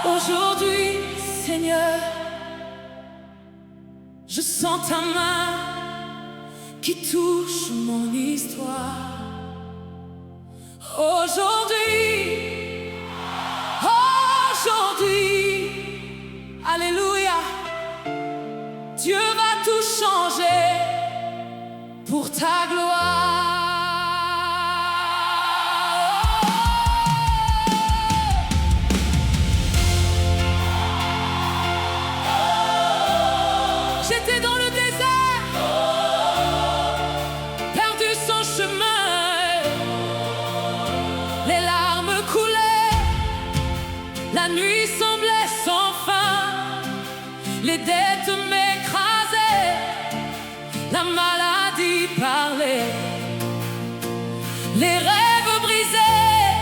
Aujourd'hui, Seigneur, je sens ta main qui touche mon histoire. Aujourd'hui, alléluia, Dieu va tout changer pour ta gloire. J'étais dans le désert, perdu sans chemin, les larmes coulaient, la nuit semblait sans fin, les dettes m'écrasaient, la maladie parlait, les rêves brisés,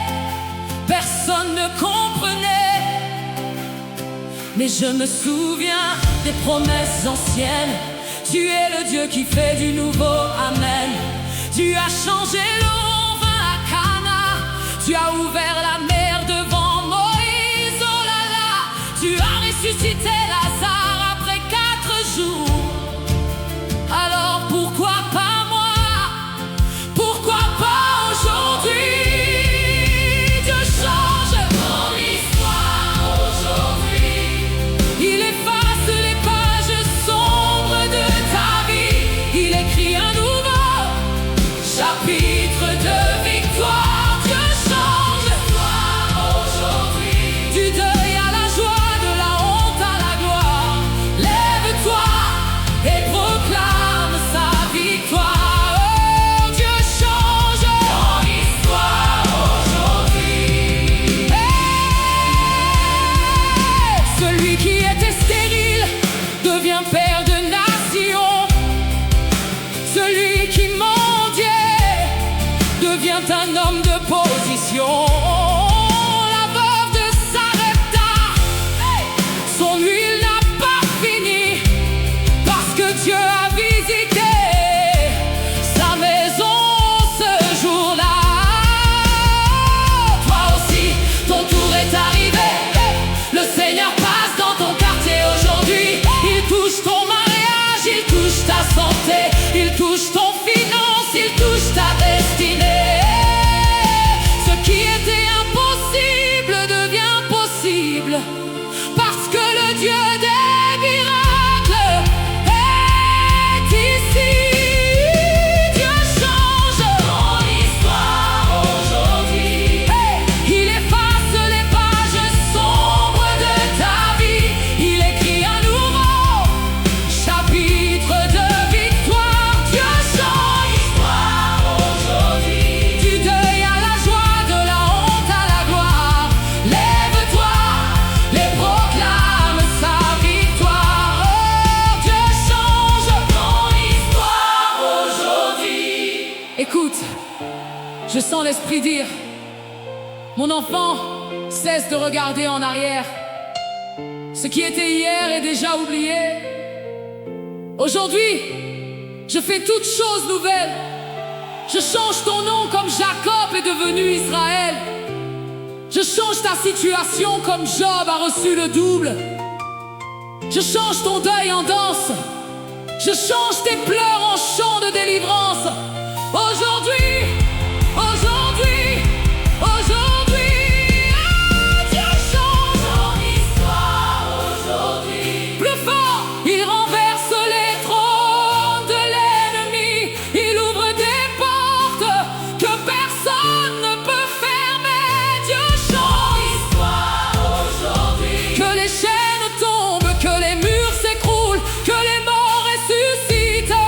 personne ne comprenait. Mais je me souviens des promesses anciennes. Tu es le Dieu qui fait du nouveau, amen. Tu as changé l'eau en vin à Cana. Tu as ouvert la mer devant Moïse, oh là là. Tu as ressuscité Lazare après 4 jours. Alors pourquoi pas moi? Pourquoi pas aujourd'hui? Dieu change mon histoire aujourd'hui. Il efface les pages sombres de ta vie. Il écrit un nouveau chapitre de victoire. Dieu change l'histoire aujourd'hui. Du deuil à la joie, de la honte à la gloire. Lève-toi et proclame sa victoire. Oh, Dieu change ton histoire aujourd'hui. Hey! Celui qui était stérile devient père de nations. Celui qui mendiait devient un homme de position. La veuve de Sarepta, son huile n'a pas fini, parce que Dieu a visité sa maison ce jour-là. Toi aussi, ton tour est arrivé. Le Seigneur passe dans ton quartier aujourd'hui. Il touche ton mariage, il touche ta santé, il touche ton finance, il touche ta destinée. Ce qui était impossible devient possible, parce que le Dieu des miracles est ici. Dieu change ton histoire aujourd'hui. Il efface les pages sombres de ta vie. Il écrit un nouveau chapitre de victoire. Dieu change l'histoire aujourd'hui. Du deuil à la joie, de la honte à la gloire. Lève-toi, les proclame sa victoire. Oh, Dieu change ton histoire aujourd'hui. Écoute, je sens l'Esprit dire: mon enfant, cesse de regarder en arrière. Ce qui était hier est déjà oublié. Aujourd'hui, je fais toutes choses nouvelles. Je change ton nom comme Jacob est devenu Israël. Je change ta situation comme Job a reçu le double. Je change ton deuil en danse. Je change tes pleurs en chant de délivrance. Aujourd'hui, aujourd'hui, aujourd'hui, Dieu change ton histoire aujourd'hui. Plus fort, il renverse les trônes de l'ennemi. Il ouvre des portes que personne ne peut fermer. Dieu change l'histoire aujourd'hui. Que les chaînes tombent, que les murs s'écroulent, que les morts ressuscitent,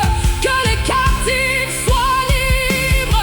que les captifs soient libres.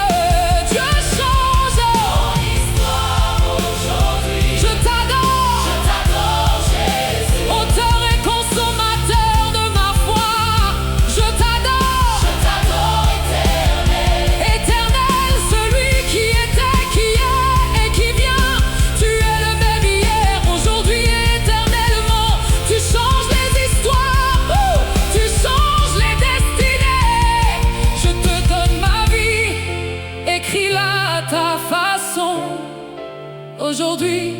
Aujourd'hui,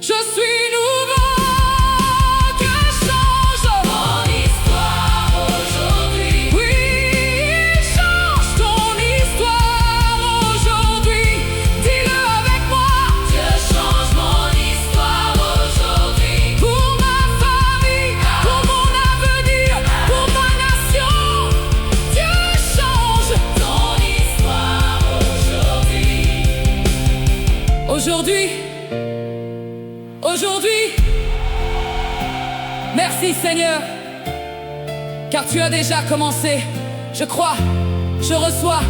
je suis nouveau, que change mon histoire aujourd'hui. Oui, change ton histoire aujourd'hui. Dis-le avec moi. Dieu change mon histoire aujourd'hui. Pour ma famille, pour mon avenir, pour ma nation. Dieu change ton histoire aujourd'hui. Aujourd'hui. Aujourd'hui, merci Seigneur, car tu as déjà commencé. Je crois, je reçois,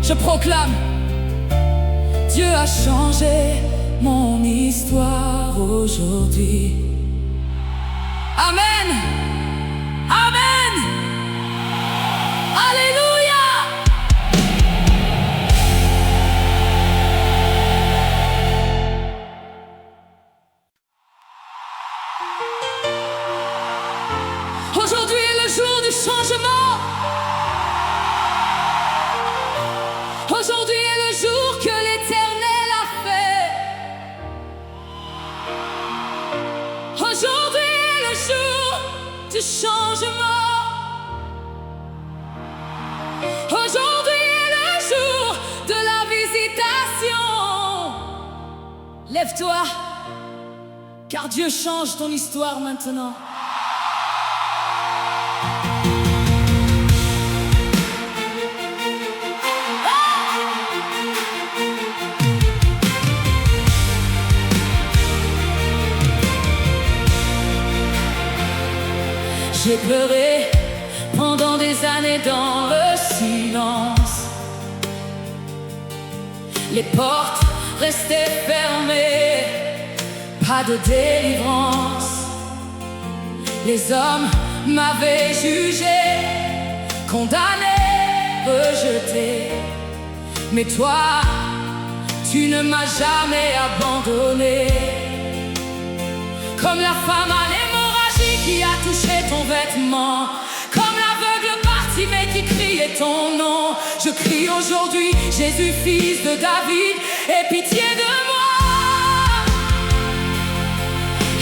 je proclame. Dieu a changé mon histoire aujourd'hui. Amen. Amen. Alléluia. Aujourd'hui est le jour du changement. Aujourd'hui est le jour que l'Éternel a fait. Aujourd'hui est le jour du changement. Aujourd'hui est le jour de la visitation. Lève-toi, car Dieu change ton histoire maintenant. J'ai pleuré pendant des années dans le silence. Les portes restaient fermées, pas de délivrance. Les hommes m'avaient jugé, condamné, rejeté. Mais toi, tu ne m'as jamais abandonné. Comme la femme à l'hémorragie qui a touché ton vêtement, comme l'aveugle Bartimée qui criait ton nom. Je crie aujourd'hui, Jésus, fils de David, aie pitié de moi.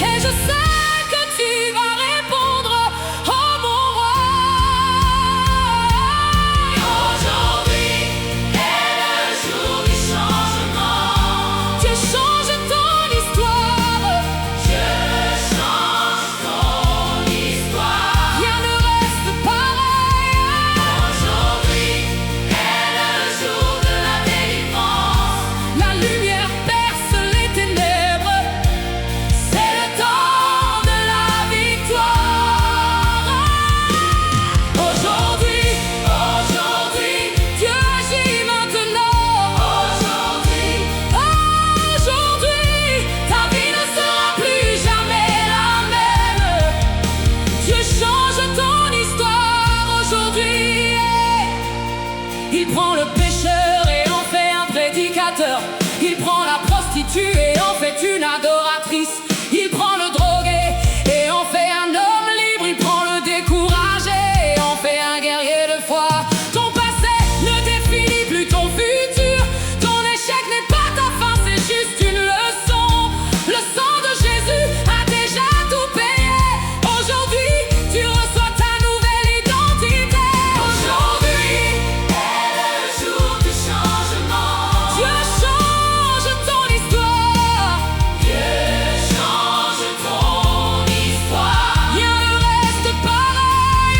Et je sais que tu vas répondre, oh mon roi. Aujourd'hui est le jour du changement. Dieu change ton histoire. Dieu change ton histoire. Rien ne reste pareil. Aujourd'hui est le jour de la délivrance. La lumière perce les ténèbres. C'est le temps de la victoire. Aujourd'hui, Dieu agit maintenant. Aujourd'hui, ta vie ne sera plus jamais la même. Dieu change ton histoire aujourd'hui. Il prend le pécheur et en fait un prédicateur. Il prend la prostituée et en fait une adoratrice. Il prend le drogué et en fait un homme libre. Il prend le découragé et en fait un guerrier de foi. Ton passé ne définit plus ton futur. Ton échec n'est pas ta fin, c'est juste une leçon. Le sang de Jésus a déjà tout payé. Aujourd'hui, tu reçois ta nouvelle identité. Aujourd'hui est le jour du changement. Dieu change ton histoire. Dieu change ton histoire. Rien ne reste pareil.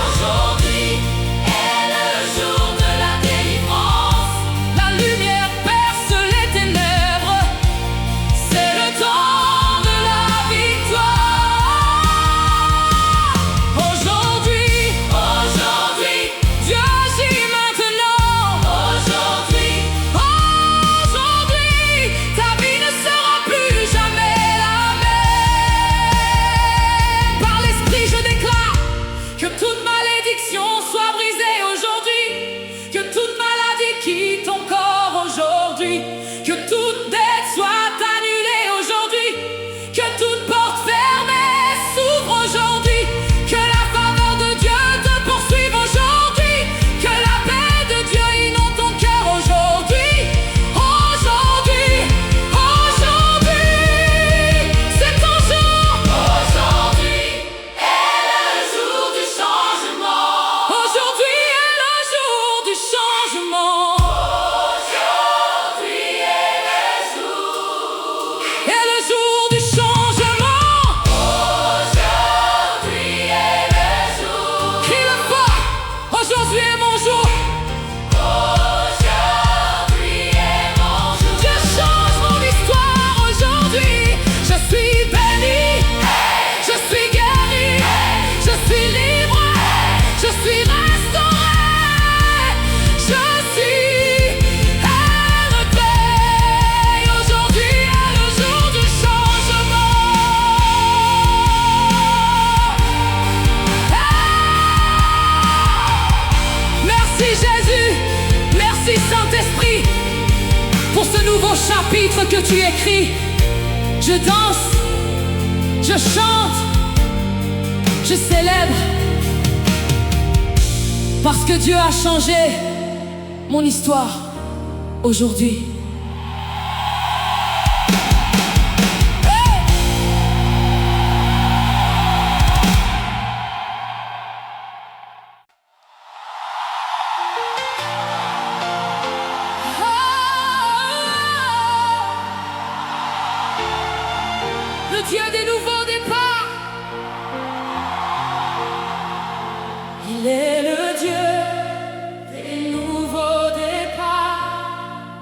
Aujourd'hui est le jour de la délivrance. La lumière perce les ténèbres. C'est le temps de la victoire. Aujourd'hui, Dieu agit maintenant. Aujourd'hui, ta vie ne sera plus jamais la même. Par l'Esprit, je déclare que toute malédiction soit brisée aujourd'hui, que toute maladie quitte ton corps aujourd'hui, que toute dette soit annulée aujourd'hui, que toute porte fermée s'ouvre aujourd'hui, que la faveur de Dieu te poursuive aujourd'hui, que la paix de Dieu inonde ton cœur aujourd'hui. Aujourd'hui chapitre que tu écris. Je danse, je chante, je célèbre, parce que Dieu a changé mon histoire aujourd'hui. Le Dieu des nouveaux départs, il est le Dieu des nouveaux départs.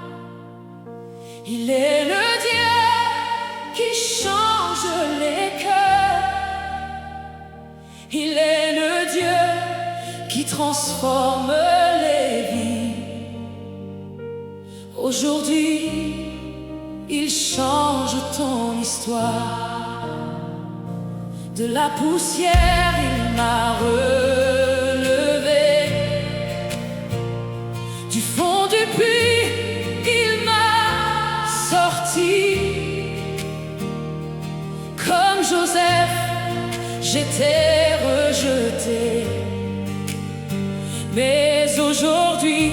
Il est le Dieu qui change les cœurs. Il est le Dieu qui transforme les vies. Aujourd'hui, il change ton histoire. De la poussière, il m'a relevé. Du fond du puits, il m'a sorti. Comme Joseph, j'étais rejeté. Mais aujourd'hui,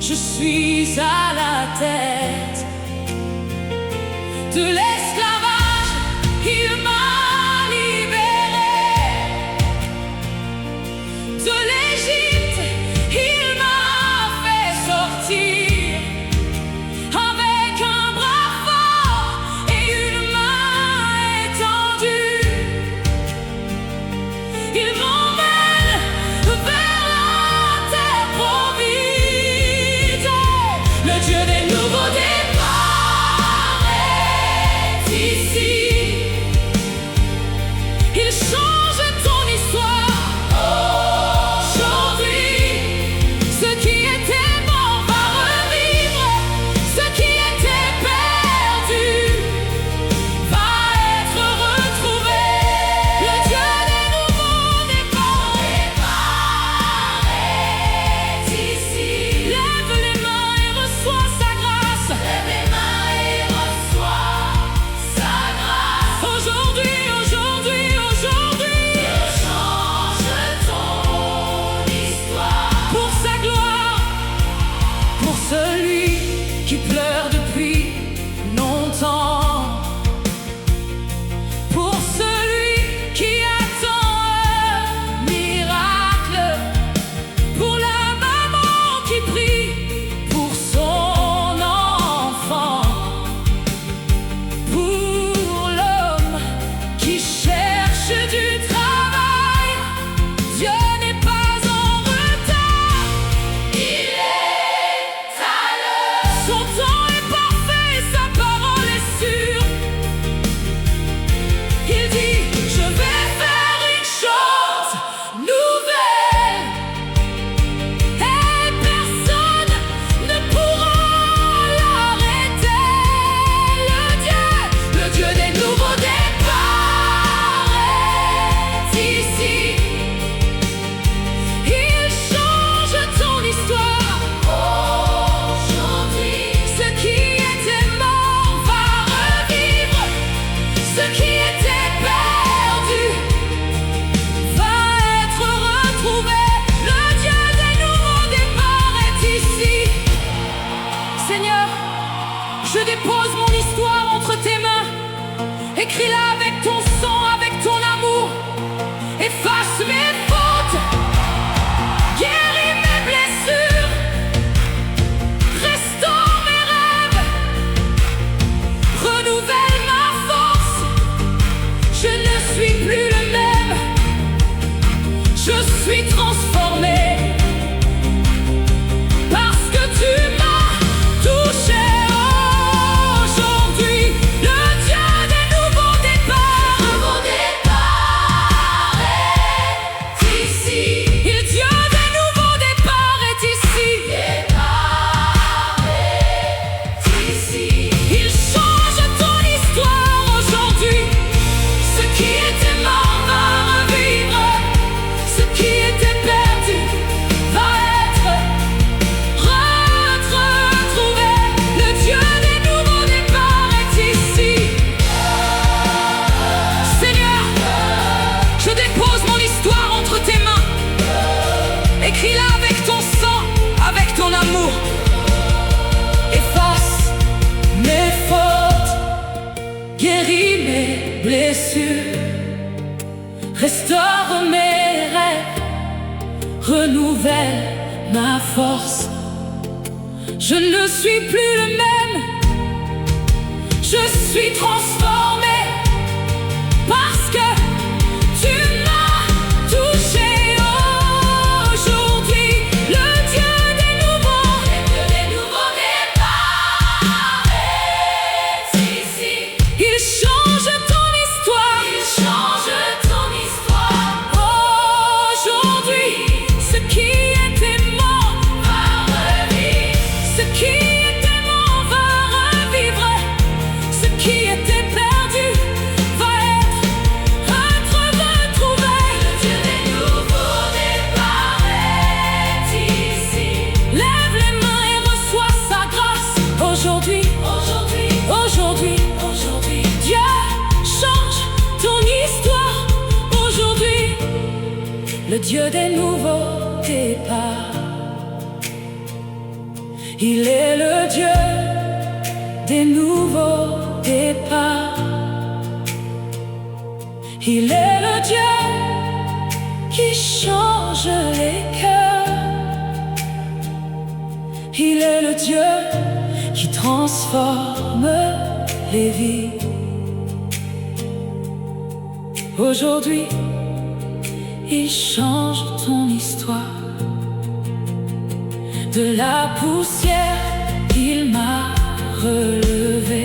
je suis à la tête de l'esclavage, il m'a libéré. De l'Égypte, il m'a fait sortir. Avec un bras fort et une main étendue, il m'emmène vers la terre promise. Le Dieu des nouveaux départs est ici. Il change ton histoire aujourd'hui. Ce qui était mort va revivre. Ce qui était perdu va être retrouvé. Le Dieu des nouveaux départs est ici. Lève les mains et reçois sa grâce. Lève les mains et reçois sa grâce. Aujourd'hui, aujourd'hui, aujourd'hui, il change ton histoire. Pour sa gloire, pour celui qui pleure depuis longtemps, pour celui qui attend un miracle, pour la maman qui prie pour son enfant, pour l'homme qui cherche du travail. Dieu n'est pas en retard, il est à l'heure. Son temps modèle, ma force. Je ne suis plus le même, je suis transformé parce que tu m'as touché. Aujourd'hui, le Dieu des nouveaux départs est ici. Il change ton histoire, il change ton histoire. Aujourd'hui, ce qui était mort va revivre. Ce qui était mort va revivre. Ce qui était perdu va être retrouvé. Le Dieu des nouveaux départs est ici. Lève les mains et reçois sa grâce. Aujourd'hui, Dieu change ton histoire. Aujourd'hui, le Dieu des nouveaux départs. Il est le Dieu des nouveaux départs. Il est le Dieu qui change les cœurs. Il est le Dieu qui transforme les vies. Aujourd'hui, il change ton histoire. De la poussière, il m'a relevé.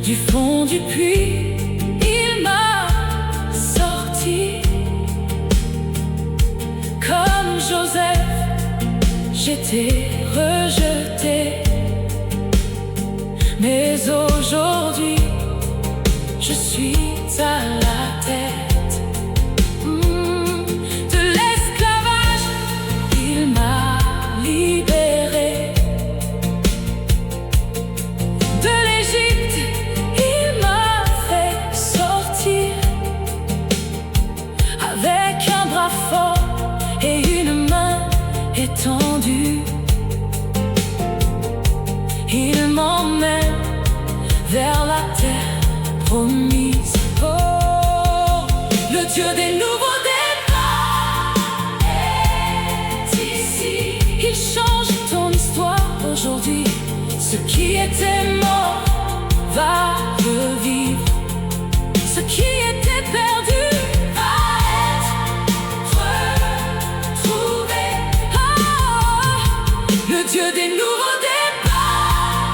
Du fond du puits, il m'a sorti. Comme Joseph, j'étais rejeté. Mais aujourd'hui, je suis à la tête. De l'esclavage, il m'a libéré. De l'Égypte, il m'a fait sortir. Avec un bras fort et une main étendue, il m'emmène vers la terre promise. Oh, le Dieu des nouveaux départs est ici. Il change ton histoire aujourd'hui. Ce qui était mort va revivre. Ce qui était perdu va être retrouvé. Oh, le Dieu des nouveaux départs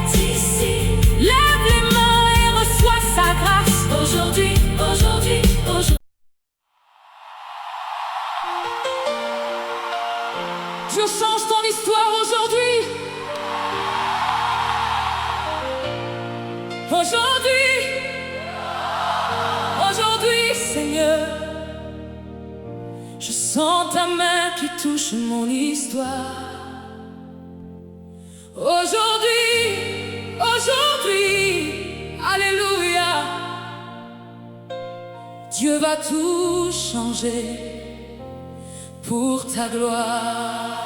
est ici. Lève les mains et reçois sa grâce. Aujourd'hui. Dieu change ton histoire aujourd'hui. Aujourd'hui, Seigneur, je sens ta main qui touche mon histoire. Aujourd'hui, alléluia, Dieu va tout changer pour ta gloire.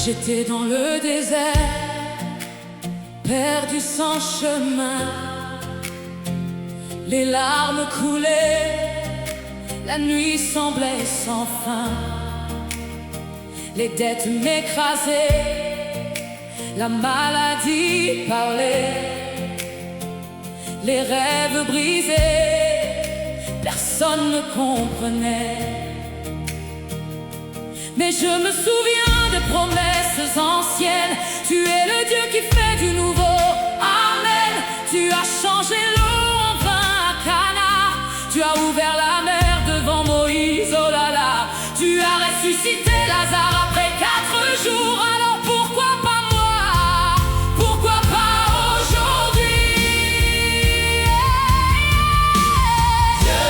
J'étais dans le désert, perdu sans chemin. Les larmes coulaient, la nuit semblait sans fin. Les dettes m'écrasaient, la maladie parlait. Les rêves brisés, personne ne comprenait. Mais je me souviens de promesses anciennes. Tu es le Dieu qui fait du nouveau. Amen. Tu as changé l'eau en vin à Cana. Tu as ouvert la mer devant Moïse, oh là là. Tu as ressuscité Lazare après 4 jours. Alors pourquoi pas moi? Pourquoi pas aujourd'hui? Dieu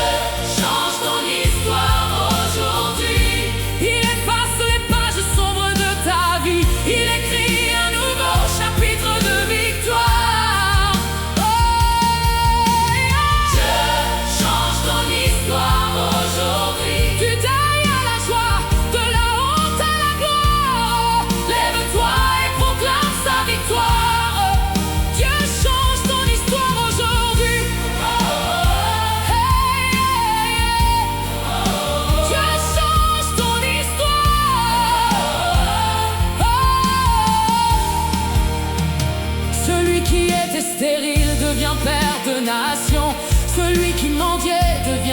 change ton histoire aujourd'hui. Il efface les pages sombres de ta vie. Il écrit un nouveau chapitre de victoire. Oh, yeah. Dieu change ton histoire.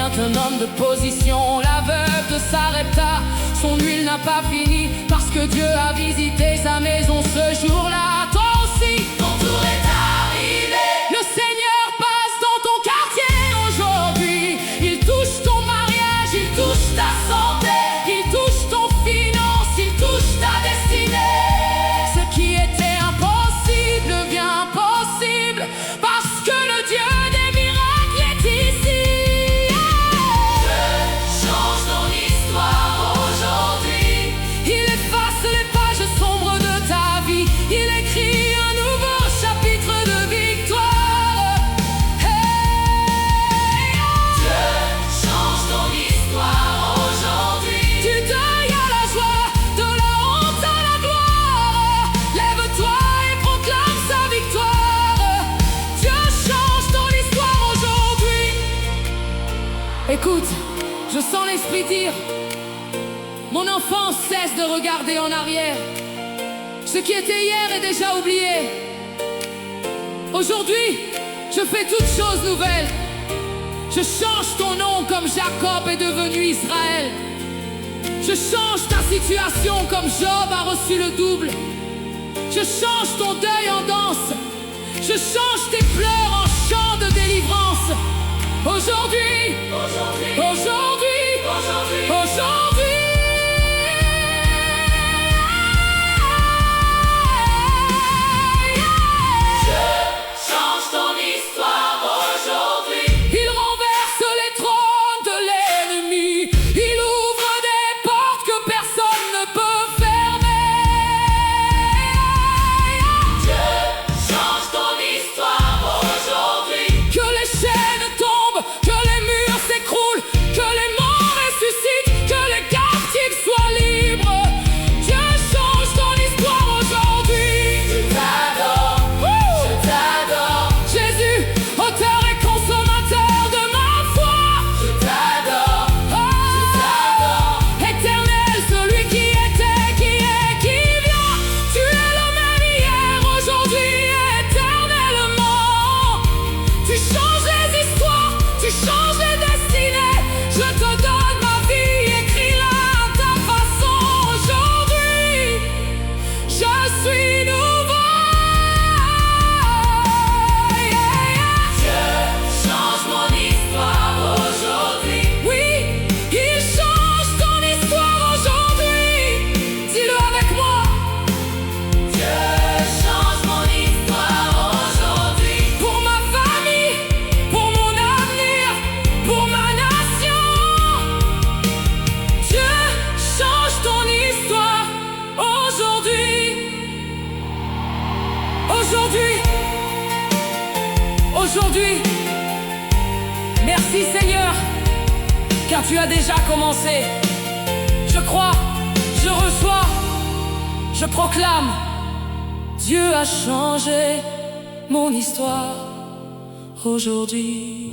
devient un homme de position. La veuve de Sarepta, son huile n'a pas fini, parce que Dieu a visité sa maison ce jour-là. Toi aussi, ton tour est arrivé. Le Seigneur passe dans ton quartier aujourd'hui. Il touche ton mariage, il touche ta santé, il touche ton finance, il touche ta destinée. Ce qui était impossible devient possible, parce que le Dieu des miracles est ici. Dieu change ton histoire aujourd'hui. Il efface les pages sombres de ta vie. Il écrit un nouveau chapitre de victoire. Hey, Dieu change ton histoire aujourd'hui. Du deuil à la joie, de la honte à la gloire. Lève-toi et proclame sa victoire. Dieu change ton histoire aujourd'hui. Écoute, je sens l'Esprit dire: mon enfant, cesse de regarder en arrière. Ce qui était hier est déjà oublié. Aujourd'hui, je fais toutes choses nouvelles. Je change ton nom comme Jacob est devenu Israël. Je change ta situation comme Job a reçu le double. Je change ton deuil en danse. Je change tes pleurs en chant de délivrance. Aujourd'hui, aujourd'hui, aujourd'hui, aujourd'hui, aujourd'hui. Aujourd'hui, merci Seigneur, car tu as déjà commencé. Je crois, je reçois, je proclame: Dieu a changé mon histoire aujourd'hui.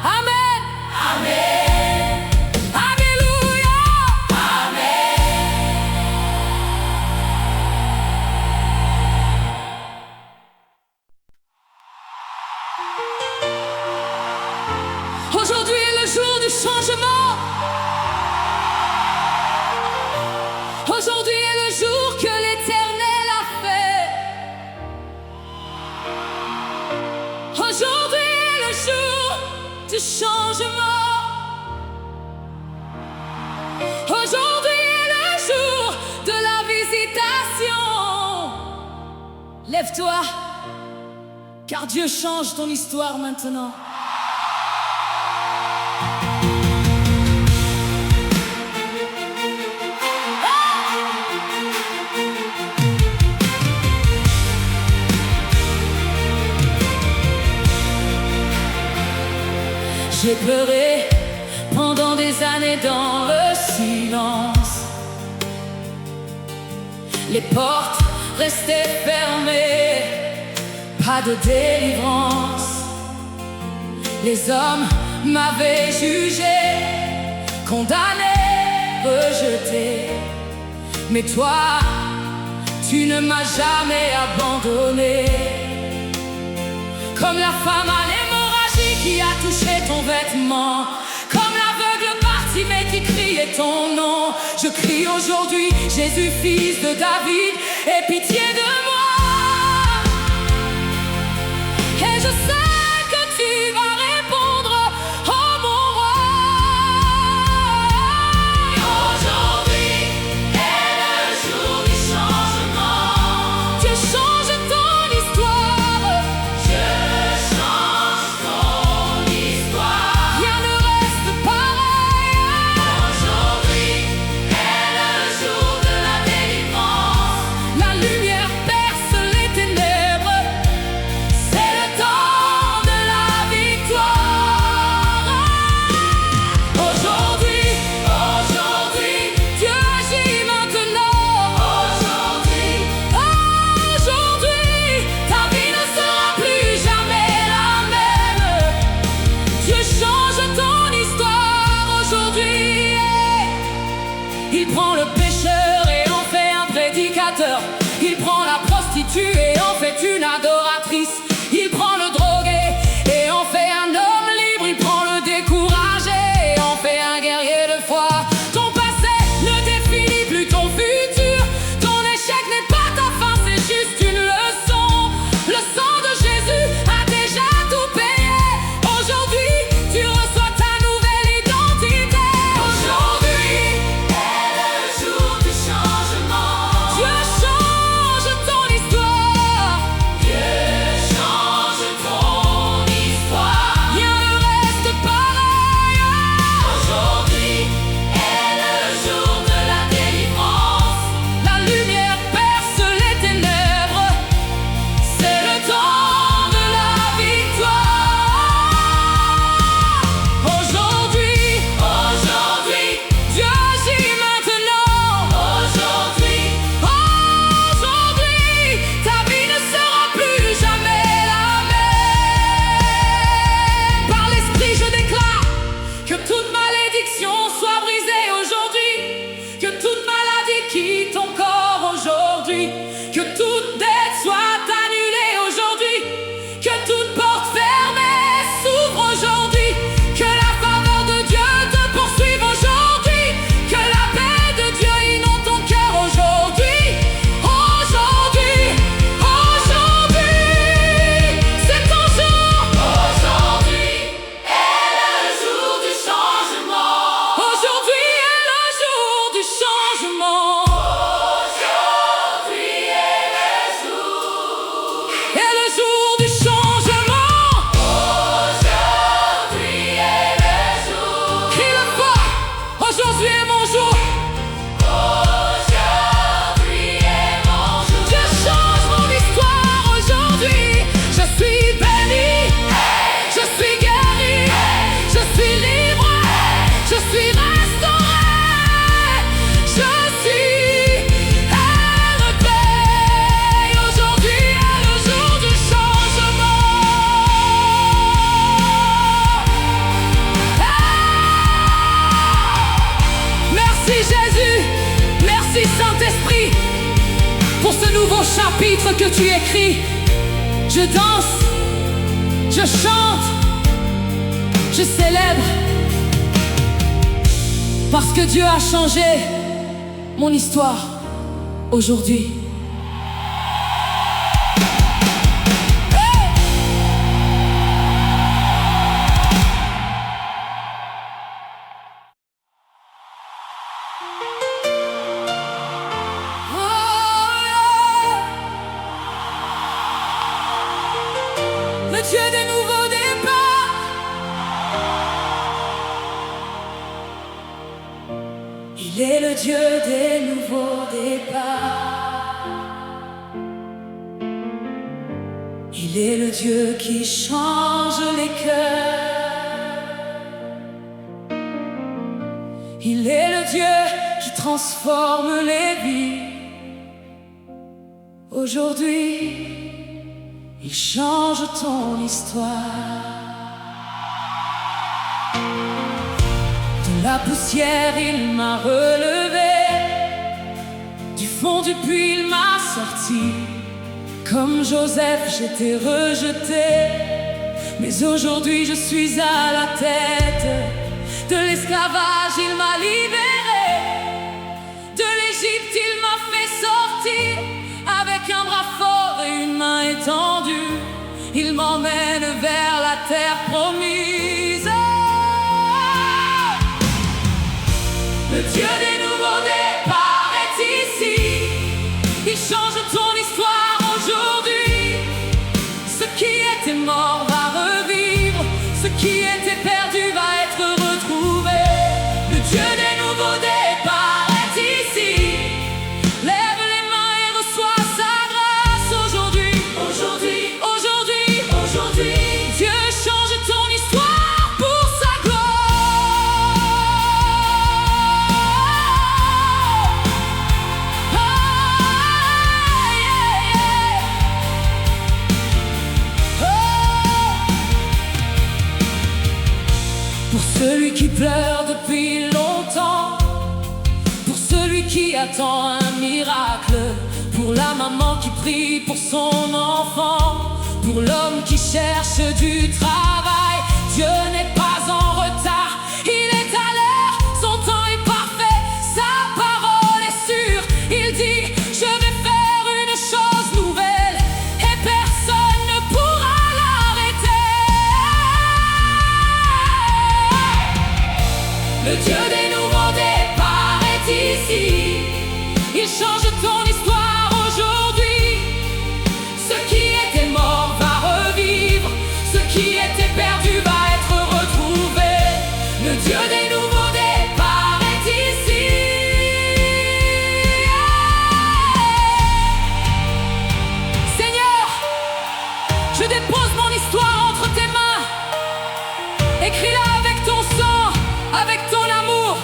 Amen. Amen. Alléluia. Amen. Aujourd'hui est le jour du changement. Aujourd'hui est le jour que l'Éternel a fait. Aujourd'hui est le jour du changement. Aujourd'hui est le jour de la visitation. Lève-toi, car Dieu change ton histoire maintenant. J'ai pleuré pendant des années dans le silence. Les portes restaient fermées, pas de délivrance. Les hommes m'avaient jugé, condamné, rejeté. Mais toi, tu ne m'as jamais abandonné. Comme la femme à l'hémorragie qui a touché ton vêtement, comme l'aveugle Bartimée qui criait ton nom. Je crie aujourd'hui, Jésus, fils de David, aie pitié de moi. Et je sais que tu vas répondre, oh mon roi. Aujourd'hui est le jour du changement. Dieu change ton histoire. Je change ton histoire. Rien ne reste pareil. Aujourd'hui est le jour de la délivrance. La lumière perce les ténèbres. C'est le temps de la victoire. Aujourd'hui, Dieu agit maintenant. Aujourd'hui, ta vie ne sera plus jamais la même. Dieu change ton histoire aujourd'hui. Il prend le pécheur et en fait un prédicateur. Il prend la prostituée et en fait une adoratrice. Il prend le drogué et en fait un homme libre. Il prend le découragé et en fait un guerrier de foi. Ton passé ne définit plus ton futur. Ton échec n'est pas ta fin, c'est juste une leçon. Le sang de Jésus a déjà tout payé. Aujourd'hui, tu reçois ta nouvelle identité. Aujourd'hui est le jour du changement. Dieu change ton histoire. Dieu change ton histoire. Rien ne reste pareil. Aujourd'hui est le jour de la délivrance. La lumière perce les ténèbres. C'est le temps de la victoire. Aujourd'hui, Dieu agit maintenant. Aujourd'hui, ta vie ne sera plus jamais la même. Par l'esprit, je déclare que toute malédiction soit brisée aujourd'hui, que toute maladie quitte ton corps aujourd'hui, que toute dette soit annulée aujourd'hui, que toute porte fermée s'ouvre aujourd'hui, que la faveur de Dieu te poursuive aujourd'hui, que la paix de Dieu inonde ton cœur aujourd'hui. C'est ton jour. Aujourd'hui est le jour du changement. Aujourd'hui est le jour du changement. Aujourd'hui est le jour du changement. Aujourd'hui est le jour. Crie-le fort. Aujourd'hui est mon jour. Aujourd'hui est mon jour. Dieu change mon histoire aujourd'hui. Je suis béni. Je suis guéri. Je suis libre. Je suis restauré. Je suis élevé. Aujourd'hui est le jour du changement. Merci Jésus, merci Saint-Esprit pour ce nouveau chapitre que tu écris. Je danse, je chante, je célèbre parce que Dieu a changé mon histoire aujourd'hui. Le Dieu des nouveaux départs. Il est le Dieu des nouveaux départs. Il est le Dieu qui change les cœurs. Il est le Dieu qui transforme les vies. Aujourd'hui, il change ton histoire. De la poussière, il m'a relevé. Du fond du puits, il m'a sorti. Comme Joseph, j'étais rejeté, Mais aujourd'hui je suis à la tête de l'esclavage, il m'a libéré. De l'Égypte il m'a fait sortir. Avec un bras fort et une main étendue, il m'emmène vers la terre promise. Le Dieu des nouveaux départs est ici. Il change ton histoire aujourd'hui. Ce qui était mort va revivre. Ce qui était perdu va être retrouvé. Le Dieu des nouveaux départs est ici. Lève les mains et reçois sa grâce aujourd'hui. Aujourd'hui, aujourd'hui, aujourd'hui. Dieu change ton histoire pour sa gloire. Pour celui qui pleure depuis longtemps, pour celui qui attend un miracle, pour la maman qui prie pour son enfant, pour l'homme qui cherche du travail, Dieu n'est pas en retard, il est à l'heure, son temps est parfait, sa parole est sûre, il dit je vais faire une chose nouvelle et personne ne pourra l'arrêter. Le Dieu des nouveaux départs est ici. Il change ton histoire aujourd'hui. Ce qui était mort va revivre. Ce qui était perdu va être retrouvé. Le Dieu des nouveaux départs est ici. Seigneur, je dépose mon histoire entre tes mains. Écris-la avec ton sang, avec ton amour.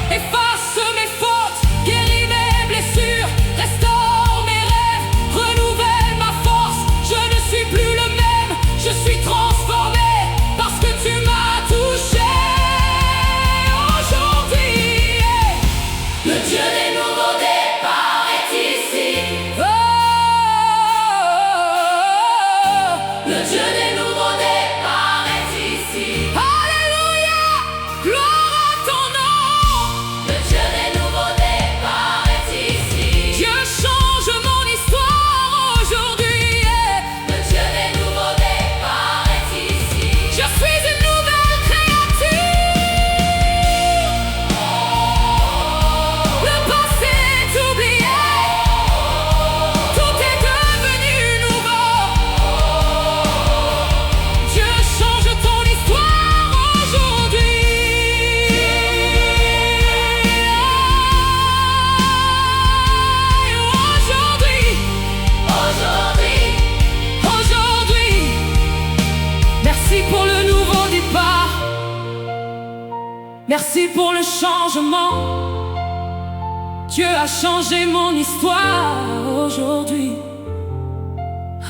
Efface mes fautes, guéris mes blessures, restaure mes rêves, renouvelle ma force. Je ne suis plus le même, je suis transformé parce que tu m'as touché. Aujourd'hui, le Dieu des nouveaux départs est ici. Oh, le Dieu des nouveaux départs est ici. Alléluia, gloire à ton nom. Le Dieu des nouveaux départs est ici. Dieu change mon histoire aujourd'hui. Le Dieu des nouveaux départs est ici. Je suis une nouvelle créature. Le passé est oublié. Tout est devenu nouveau. Dieu change ton histoire aujourd'hui. Aujourd'hui, merci pour le nouveau départ. Merci pour le changement. Dieu a changé mon histoire aujourd'hui.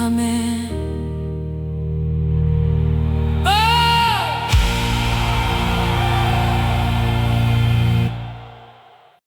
Amen.